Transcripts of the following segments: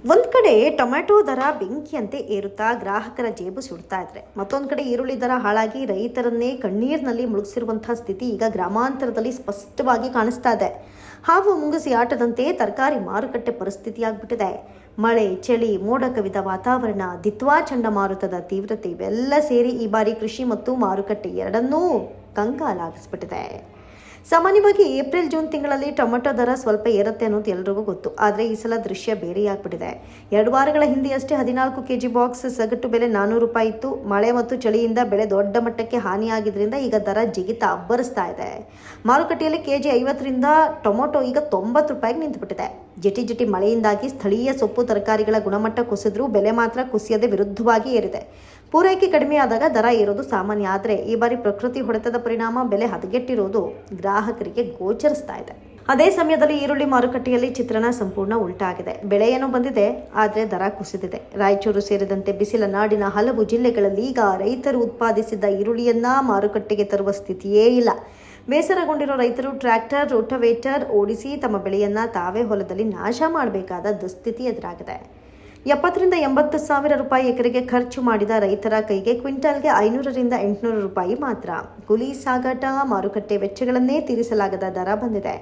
ಒಂದ್ ಕಡೆ ಟೊಮ್ಯಾಟೊ ದರ ಬೆಂಕಿಯಂತೆ ಏರುತ್ತಾ ಗ್ರಾಹಕರ ಜೇಬು ಸುಡ್ತಾ ಇದ್ರೆ, ಮತ್ತೊಂದು ಕಡೆ ಈರುಳ್ಳಿ ದರ ಹಾಳಾಗಿ ರೈತರನ್ನೇ ಕಣ್ಣೀರಿನಲ್ಲಿ ಮುಳುಗಿಸಿರುವಂತಹ ಸ್ಥಿತಿ ಈಗ ಗ್ರಾಮಾಂತರದಲ್ಲಿ ಸ್ಪಷ್ಟವಾಗಿ ಕಾಣಿಸ್ತಾ ಇದೆ. ಹಾವು ಮುಂಗುಸಿ ಆಟದಂತೆ ತರಕಾರಿ ಮಾರುಕಟ್ಟೆ ಪರಿಸ್ಥಿತಿಯಾಗ್ಬಿಟ್ಟಿದೆ. ಮಳೆ, ಚಳಿ, ಮೋಡ ಕವಿದ ವಾತಾವರಣ, ದಿತ್ವಾ ಚಂಡಮಾರುತದ ತೀವ್ರತೆ ಇವೆಲ್ಲ ಸೇರಿ ಈ ಬಾರಿ ಕೃಷಿ ಮತ್ತು ಮಾರುಕಟ್ಟೆ ಎರಡನ್ನೂ ಕಂಗಾಲಾಗಿಸ್ಬಿಟ್ಟಿದೆ. ಸಾಮಾನ್ಯವಾಗಿ ಏಪ್ರಿಲ್ ಜೂನ್ ತಿಂಗಳಲ್ಲಿ ಟೊಮೆಟೊ ದರ ಸ್ವಲ್ಪ ಏರುತ್ತೆ ಅನ್ನೋದು ಎಲ್ರಿಗೂ ಗೊತ್ತು. ಆದರೆ ಈ ಸಲ ದೃಶ್ಯ ಬೇರೆಯಾಗ್ಬಿಟ್ಟಿದೆ. 2 ವಾರಗಳ ಹಿಂದೆಯಷ್ಟೇ 14 kg ಬಾಕ್ಸ್ ಸಗಟು ಬೆಲೆ 400 ರೂಪಾಯಿ ಇತ್ತು. ಮಳೆ ಮತ್ತು ಚಳಿಯಿಂದ ಬೆಳೆ ದೊಡ್ಡ ಮಟ್ಟಕ್ಕೆ ಹಾನಿಯಾಗಿದ್ದರಿಂದ ಈಗ ದರ ಜಿಗಿತ ಅಬ್ಬರಿಸ್ತಾ ಇದೆ. ಮಾರುಕಟ್ಟೆಯಲ್ಲಿ ಕೆಜಿ 50ರಿಂದ ಟೊಮೆಟೊ ಈಗ 90 ರೂಪಾಯಿಗೆ ನಿಂತುಬಿಟ್ಟಿದೆ. ಜಿಟಿ ಮಳೆಯಿಂದಾಗಿ ಸ್ಥಳೀಯ ಸೊಪ್ಪು ತರಕಾರಿಗಳ ಗುಣಮಟ್ಟ ಕುಸಿದ್ರೂ ಬೆಲೆ ಮಾತ್ರ ಕುಸಿಯದೆ ವಿರುದ್ಧವಾಗಿ ಏರಿದೆ. ಪೂರೈಕೆ ಕಡಿಮೆಯಾದಾಗ ದರ ಏರೋದು ಸಾಮಾನ್ಯ. ಆದರೆ ಈ ಬಾರಿ ಪ್ರಕೃತಿ ಹೊಡೆತದ ಪರಿಣಾಮ ಬೆಲೆ ಹದಗೆಟ್ಟಿರೋದು ಗ್ರಾಹಕರಿಗೆ ಗೋಚರಿಸ್ತಾ ಇದೆ. ಅದೇ ಸಮಯದಲ್ಲಿ ಈರುಳ್ಳಿ ಮಾರುಕಟ್ಟೆಯಲ್ಲಿ ಚಿತ್ರಣ ಸಂಪೂರ್ಣ ಉಲ್ಟಾಗಿದೆ. ಬೆಳೆ ಏನೋ ಬಂದಿದೆ, ಆದರೆ ದರ ಕುಸಿದಿದೆ. ರಾಯಚೂರು ಸೇರಿದಂತೆ ಬಿಸಿಲ ನಾಡಿನ ಹಲವು ಜಿಲ್ಲೆಗಳಲ್ಲಿ ಈಗ ರೈತರು ಉತ್ಪಾದಿಸಿದ್ದ ಈರುಳ್ಳಿಯನ್ನ ಮಾರುಕಟ್ಟೆಗೆ ತರುವ ಸ್ಥಿತಿಯೇ ಇಲ್ಲ. ಬೇಸರಗೊಂಡಿರೋ ರೈತರು ಟ್ರ್ಯಾಕ್ಟರ್, ರೋಟವೇಟರ್ ಓಡಿಸಿ ತಮ್ಮ ಬೆಳೆಯನ್ನ ತಾವೇ ಹೊಲದಲ್ಲಿ ನಾಶ ಮಾಡಬೇಕಾದ ದುಸ್ಥಿತಿ ಎದುರಾಗಿದೆ. 70ರಿಂದ 80 ಸಾವಿರ ರೂಪಾಯಿ ಎಕರೆಗೆ ಖರ್ಚು ಮಾಡಿದ ರೈತರ ಕೈಗೆ ಕ್ವಿಂಟಲ್ಗೆ 500ರಿಂದ 800 ರೂಪಾಯಿ ಮಾತ್ರ. ಕೂಲಿ, ಸಾಗಾಟ, ಮಾರುಕಟ್ಟೆ ವೆಚ್ಚಗಳನ್ನೇ ತೀರಿಸಲಾಗದ ದರ ಬಂದಿದೆ.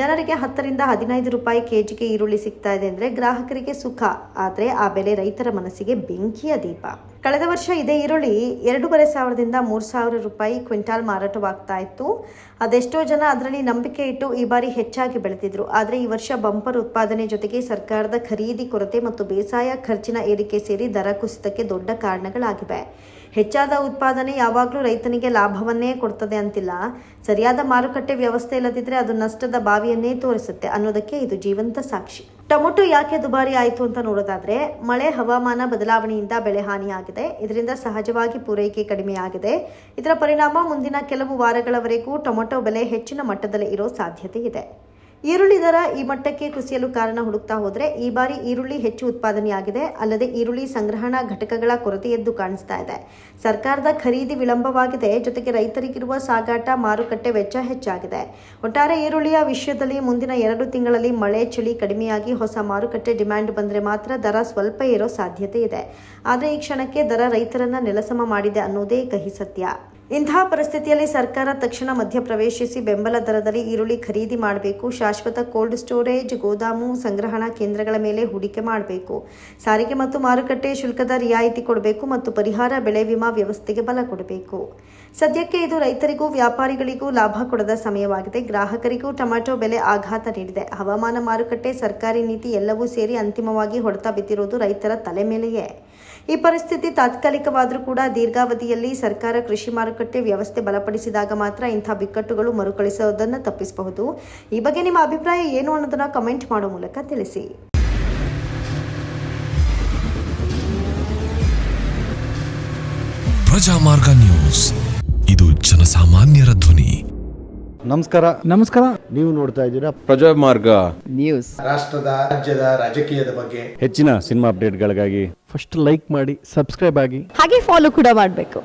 ಜನರಿಗೆ 10ರಿಂದ 15 ರೂಪಾಯಿ ಕೆಜಿಗೆ ಈರುಳ್ಳಿ ಸಿಗ್ತಾ ಇದೆ ಅಂದರೆ ಗ್ರಾಹಕರಿಗೆ ಸುಖ. ಆದರೆ ಆ ಬೆಲೆ ರೈತರ ಮನಸ್ಸಿಗೆ ಬೆಂಕಿಯ ದೀಪ. ಕಳೆದ ವರ್ಷ ಇದೇ ಈರುಳ್ಳಿ 2,500ದಿಂದ 3,000 ರೂಪಾಯಿ ಕ್ವಿಂಟಾಲ್ ಮಾರಾಟವಾಗ್ತಾ ಇತ್ತು. ಅದೆಷ್ಟೋ ಜನ ಅದರಲ್ಲಿ ನಂಬಿಕೆ ಇಟ್ಟು ಈ ಬಾರಿ ಹೆಚ್ಚಾಗಿ ಬೆಳೆದಿದ್ರು. ಆದರೆ ಈ ವರ್ಷ ಬಂಪರ್ ಉತ್ಪಾದನೆ ಜೊತೆಗೆ ಸರ್ಕಾರದ ಖರೀದಿ ಕೊರತೆ ಮತ್ತು ಬೇಸಾಯ ಖರ್ಚಿನ ಏರಿಕೆ ಸೇರಿ ದರ ಕುಸಿತಕ್ಕೆ ದೊಡ್ಡ ಕಾರಣಗಳಾಗಿವೆ. ಹೆಚ್ಚಾದ ಉತ್ಪಾದನೆ ಯಾವಾಗಲೂ ರೈತನಿಗೆ ಲಾಭವನ್ನೇ ಕೊಡ್ತದೆ ಅಂತಿಲ್ಲ. ಸರಿಯಾದ ಮಾರುಕಟ್ಟೆ ವ್ಯವಸ್ಥೆ ಇಲ್ಲದಿದ್ದರೆ ಅದು ನಷ್ಟದ ಬಾವಿಯನ್ನೇ ತೋರಿಸುತ್ತೆ ಅನ್ನೋದಕ್ಕೆ ಇದು ಜೀವಂತ ಸಾಕ್ಷಿ. ಟೊಮೆಟೊ ಯಾಕೆ ದುಬಾರಿ ಆಯಿತು ಅಂತ ನೋಡೋದಾದ್ರೆ, ಮಳೆ, ಹವಾಮಾನ ಬದಲಾವಣೆಯಿಂದ ಬೆಳೆ ಹಾನಿಯಾಗಿದೆ. ಇದರಿಂದ ಸಹಜವಾಗಿ ಪೂರೈಕೆ ಕಡಿಮೆಯಾಗಿದೆ. ಇದರ ಪರಿಣಾಮ ಮುಂದಿನ ಕೆಲವು ವಾರಗಳವರೆಗೂ ಟೊಮೆಟೊ ಬೆಲೆ ಹೆಚ್ಚಿನ ಮಟ್ಟದಲ್ಲಿ ಇರೋ ಸಾಧ್ಯತೆ ಇದೆ. ಈರುಳ್ಳಿ ದರ ಈ ಮಟ್ಟಕ್ಕೆ ಕುಸಿಯಲು ಕಾರಣ ಹುಡುಕ್ತಾ ಹೋದರೆ ಈ ಬಾರಿ ಈರುಳ್ಳಿ ಹೆಚ್ಚು ಉತ್ಪಾದನೆಯಾಗಿದೆ. ಅಲ್ಲದೆ ಈರುಳ್ಳಿ ಸಂಗ್ರಹಣಾ ಘಟಕಗಳ ಕೊರತೆ ಎದ್ದು ಕಾಣಿಸ್ತಾ ಇದೆ. ಸರ್ಕಾರದ ಖರೀದಿ ವಿಳಂಬವಾಗಿದೆ. ಜೊತೆಗೆ ರೈತರಿಗಿರುವ ಸಾಗಾಟ, ಮಾರುಕಟ್ಟೆ ವೆಚ್ಚ ಹೆಚ್ಚಾಗಿದೆ. ಒಟ್ಟಾರೆ ಈರುಳ್ಳಿಯ ವಿಷಯದಲ್ಲಿ ಮುಂದಿನ 2 ತಿಂಗಳಲ್ಲಿ ಮಳೆ, ಚಳಿ ಕಡಿಮೆಯಾಗಿ ಹೊಸ ಮಾರುಕಟ್ಟೆ ಡಿಮ್ಯಾಂಡ್ ಬಂದರೆ ಮಾತ್ರ ದರ ಸ್ವಲ್ಪ ಏರೋ ಸಾಧ್ಯತೆ ಇದೆ. ಆದರೆ ಈ ಕ್ಷಣಕ್ಕೆ ದರ ರೈತರನ್ನ ನೆಲಸಮ ಮಾಡಿದೆ ಅನ್ನೋದೇ ಕಹಿ ಸತ್ಯ. ಇಂತಹ ಪರಿಸ್ಥಿತಿಯಲ್ಲಿ ಸರ್ಕಾರ ತಕ್ಷಣ ಮಧ್ಯಪ್ರವೇಶಿಸಿ ಬೆಂಬಲ ದರದಲ್ಲಿ ಈರುಳ್ಳಿ ಖರೀದಿ ಮಾಡಬೇಕು. ಶಾಶ್ವತ ಕೋಲ್ಡ್ ಸ್ಟೋರೇಜ್, ಗೋದಾಮು, ಸಂಗ್ರಹಣಾ ಕೇಂದ್ರಗಳ ಮೇಲೆ ಹೂಡಿಕೆ ಮಾಡಬೇಕು. ಸಾರಿಗೆ ಮತ್ತು ಮಾರುಕಟ್ಟೆ ಶುಲ್ಕದ ರಿಯಾಯಿತಿ ಕೊಡಬೇಕು ಮತ್ತು ಪರಿಹಾರ ಬೆಳೆ ವಿಮಾ ವ್ಯವಸ್ಥೆಗೆ ಬಲ ಕೊಡಬೇಕು. ಸದ್ಯಕ್ಕೆ ಇದು ರೈತರಿಗೂ ವ್ಯಾಪಾರಿಗಳಿಗೂ ಲಾಭ ಕೊಡದ ಸಮಯವಾಗಿದೆ. ಗ್ರಾಹಕರಿಗೂ ಟೊಮ್ಯಾಟೊ ಬೆಲೆ ಆಘಾತ ನೀಡಿದೆ. ಹವಾಮಾನ, ಮಾರುಕಟ್ಟೆ, ಸರ್ಕಾರಿ ನೀತಿ ಎಲ್ಲವೂ ಸೇರಿ ಅಂತಿಮವಾಗಿ ಹೊಡೆತ ಬಿದ್ದಿರೋದು ರೈತರ ತಲೆ ಮೇಲೆಯೇ. ಈ ಪರಿಸ್ಥಿತಿ ತಾತ್ಕಾಲಿಕವಾದರೂ ಕೂಡ ದೀರ್ಘಾವಧಿಯಲ್ಲಿ ಸರ್ಕಾರ ಕೃಷಿ ಮಾರುಕಟ್ಟೆ ವ್ಯವಸ್ಥೆ ಬಲಪಡಿಸಿದಾಗ ಮಾತ್ರ ಇಂಥ ಬಿಕ್ಕಟ್ಟುಗಳು ಮರುಕಳಿಸೋದನ್ನು ತಪ್ಪಿಸಬಹುದು. ಈ ಬಗ್ಗೆ ನಿಮ್ಮ ಅಭಿಪ್ರಾಯ ಏನು ಅನ್ನೋದನ್ನ ಕಮೆಂಟ್ ಮಾಡೋ ಮೂಲಕ ತಿಳಿಸಿ. ಪ್ರಜಾಮಾರ್ಗ ನ್ಯೂಸ್, ಇದು ಜನಸಾಮಾನ್ಯರ ಧ್ವನಿ. ನಮಸ್ಕಾರ. ನೀವು ನೋಡ್ತಾ ಇದ್ದೀರಾ ಪ್ರಜಾಮಾರ್ಗ ನ್ಯೂಸ್. ರಾಷ್ಟ್ರದ, ರಾಜ್ಯದ, ರಾಜಕೀಯದ ಬಗ್ಗೆ ಹೆಚ್ಚಿನ ಸಿನಿಮಾ ಅಪ್ಡೇಟ್ಗಳಿಗಾಗಿ ಫಸ್ಟ್ ಲೈಕ್ ಮಾಡಿ, ಸಬ್ಸ್ಕ್ರೈಬ್ ಆಗಿ, ಹಾಗೆ ಫಾಲೋ ಕೂಡ ಮಾಡಬೇಕು.